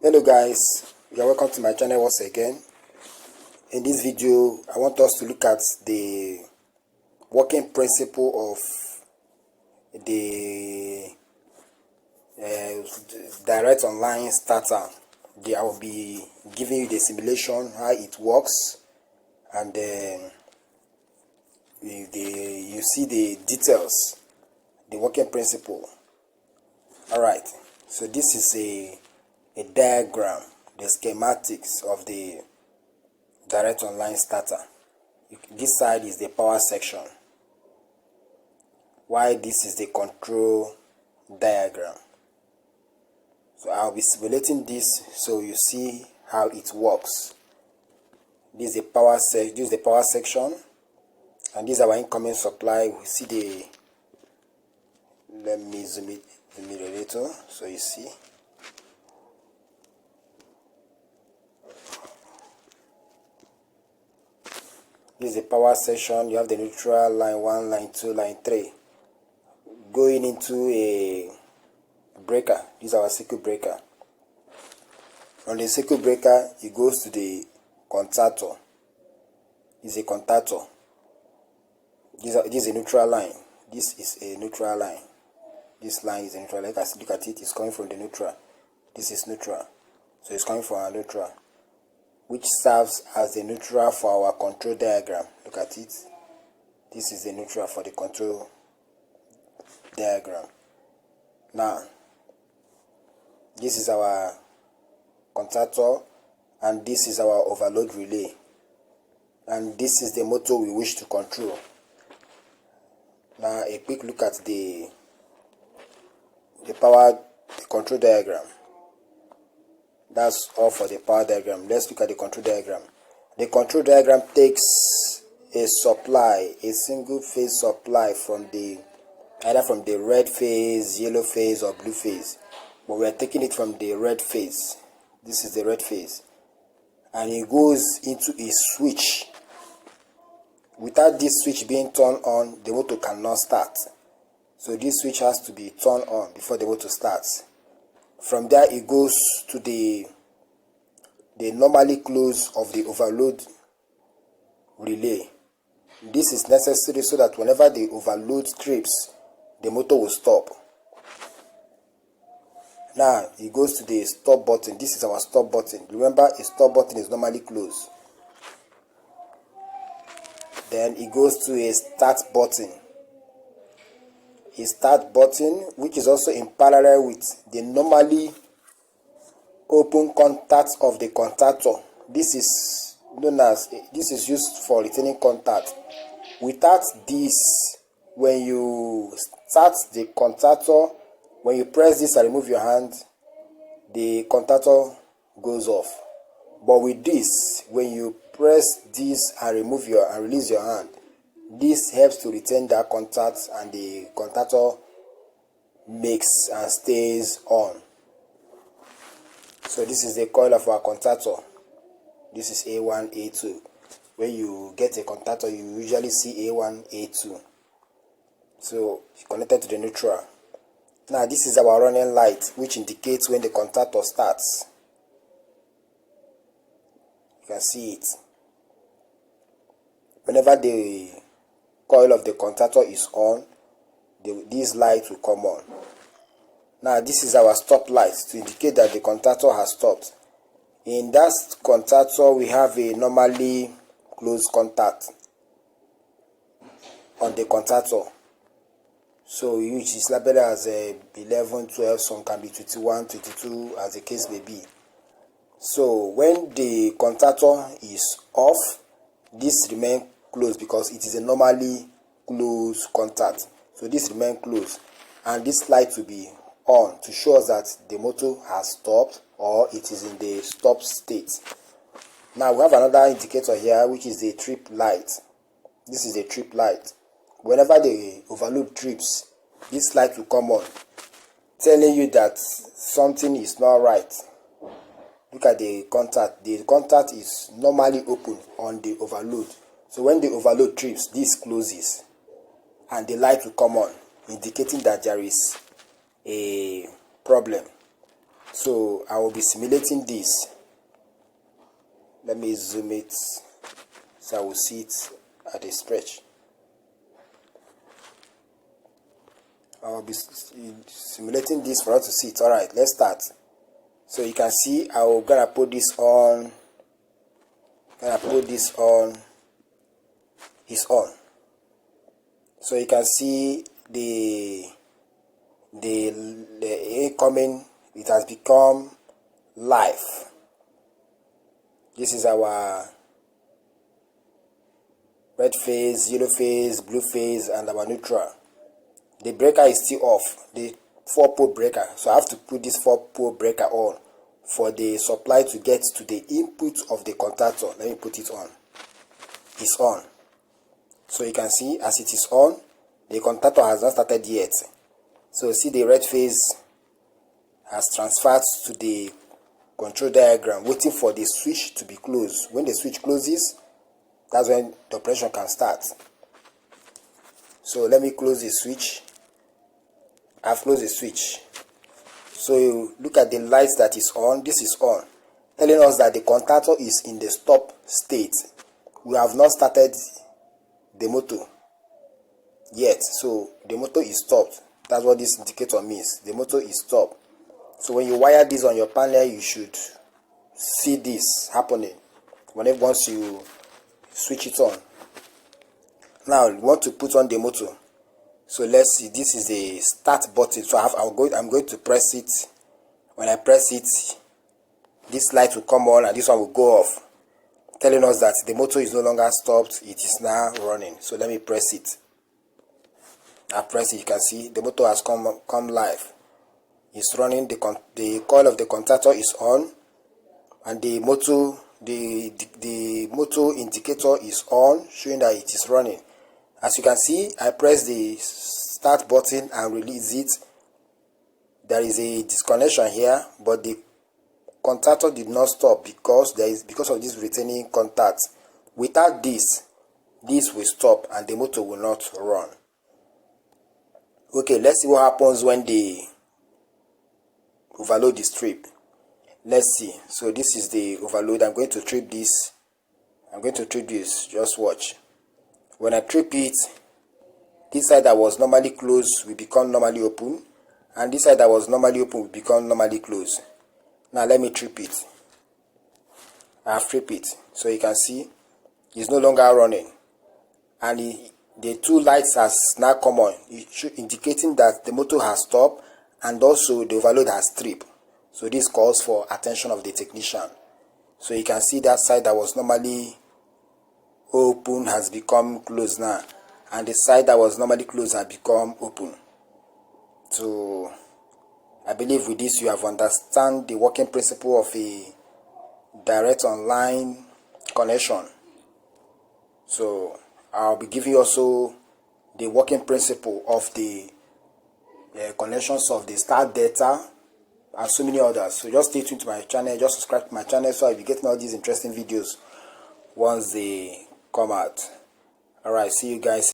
Hello guys, you are welcome to my channel once again. In this video I want us to look at the working principle of the direct online starter. I will be giving you the simulation, how it works, and you see the details, the working principle. Alright, so this is a diagram, the schematics of the direct online starter. This side is the power section, while this is the control diagram. So I'll be simulating this so you see how it works. This is the power section, and this is our incoming supply. We see the, let me zoom it a little so you see. This is the power section. You have the neutral, line 1, line 2, line 3. Going into a breaker. This is our circuit breaker. On the circuit breaker, it goes to the contactor. This is a contactor. This is a neutral line. This is a neutral line. This line is a neutral. Like I said, look at it. It's coming from the neutral. This is neutral. So it's coming from our neutral, which serves as the neutral for our control diagram. Look at it. This is the neutral for the control diagram. Now, this is our contactor, and this is our overload relay, and this is the motor we wish to control. Now, a quick look at the control diagram. That's all for the power diagram. Let's look at the control diagram. The control diagram takes a supply, a single phase supply from either from the red phase, yellow phase, or blue phase. But we are taking it from the red phase. This is the red phase. And it goes into a switch. Without this switch being turned on, the motor cannot start. So this switch has to be turned on before the motor starts. From there, it goes to the normally close of the overload relay. This is necessary so that whenever the overload trips, the motor will stop. Now, it goes to the stop button. This is our stop button. Remember, a stop button is normally closed. Then it goes to a start button. A start button, which is also in parallel with the normally open contact of the contactor. This is used for retaining contact. Without this, when you start the contactor, when you press this and remove your hand, the contactor goes off. But with this, when you press this and release your hand, this helps to retain that contact, and the contactor makes and stays on. So this is the coil of our contactor. This is A1, A2. When you get a contactor, you usually see A1, A2. So it's connected to the neutral. Now this is our running light, which indicates when the contactor starts. You can see it. Whenever the coil of the contactor is on, this light will come on. Now this is our stop light to indicate that the contactor has stopped. In that contactor, we have a normally closed contact on the contactor. So which is labeled as 11, 12, some can be 21, 22, as the case may be. So when the contactor is off, this remains closed because it is a normally closed contact. So this remains closed, and this light will be on to show us that the motor has stopped or it is in the stop state. Now we have another indicator here, which is the trip light. This is a trip light. Whenever the overload trips, this light will come on, telling you that something is not right. Look at the contact. The contact is normally open on the overload. So when the overload trips, this closes and the light will come on, indicating that there is a problem. So I will be simulating this. Let me zoom it so I will see it at a stretch. I will be simulating this for us to see it. Alright, let's start. So you can see I will gonna put this on. It's on. So you can see the incoming, it has become live. This is our red phase, yellow phase, blue phase, and our neutral. The breaker is still off, the 4-pole breaker. So I have to put this 4-pole breaker on for the supply to get to the input of the contactor. Let me put it on. It's on. So you can see as it is on, the contactor has not started yet. So see the red phase has transferred to the control diagram, waiting for the switch to be closed. When the switch closes, that's when the operation can start. So let me close the switch. I've closed the switch. So you look at the lights that is on. This is on, telling us that the contactor is in the stop state. We have not started the motor yet, so the motor is stopped. That's what this indicator means. The motor is stopped. So when you wire this on your panel, you should see this happening once you switch it on. Now you want to put on the motor. So let's see, this is the start button. So I'm going to press it. When I press it, this light will come on and this one will go off, telling us that the motor is no longer stopped, it is now running. So let me press it. I press it, you can see the motor has come live. It's running, the coil of the contactor is on, and the motor indicator is on, showing that it is running. As you can see, I press the start button and release it. There is a disconnection here, but the contactor did not stop because of this retaining contact. Without this will stop and the motor will not run. Okay, let's see what happens when they overload the strip. Let's see. So this is the overload. I'm going to trip this. Just watch. When I trip it, this side that was normally closed will become normally open, and this side that was normally open will become normally closed. Now let me trip it. I have tripped it, so you can see it's no longer running, and the two lights has now come on, indicating that the motor has stopped and also the overload has tripped. So this calls for attention of the technician. So you can see that side that was normally open has become closed now, and the side that was normally closed has become open. So I believe with this you have understand the working principle of a direct online connection. So I'll be giving you also the working principle of the connections of the Start Data and so many others. So just stay tuned to my channel, just subscribe to my channel so I'll be getting all these interesting videos once they come out. Alright, see you guys.